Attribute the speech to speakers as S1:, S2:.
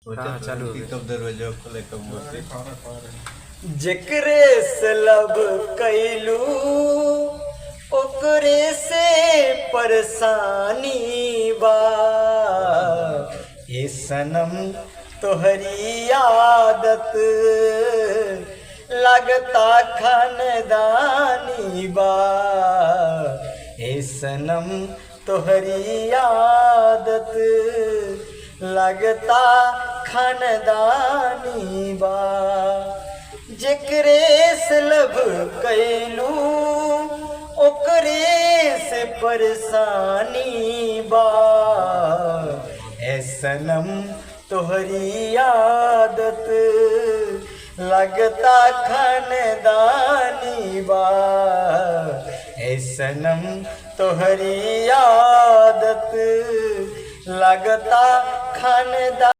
S1: हाँ चालू हो गया।
S2: कब दरवाजा खोले कब मोती
S3: जेकरे से लब कैलू ओकरे से परेशानी बा। ये सनम तोहरी आदत लगता खानदानी बा। ये सनम तोहरी आदत लगता खानदानी बा। जेकरे से लब कैलू ओकरे से परेशानी बा। ए सनम तोहरी आदत लगता खानदानी बा। ए सनम तोहरी आदत लगता खानदानी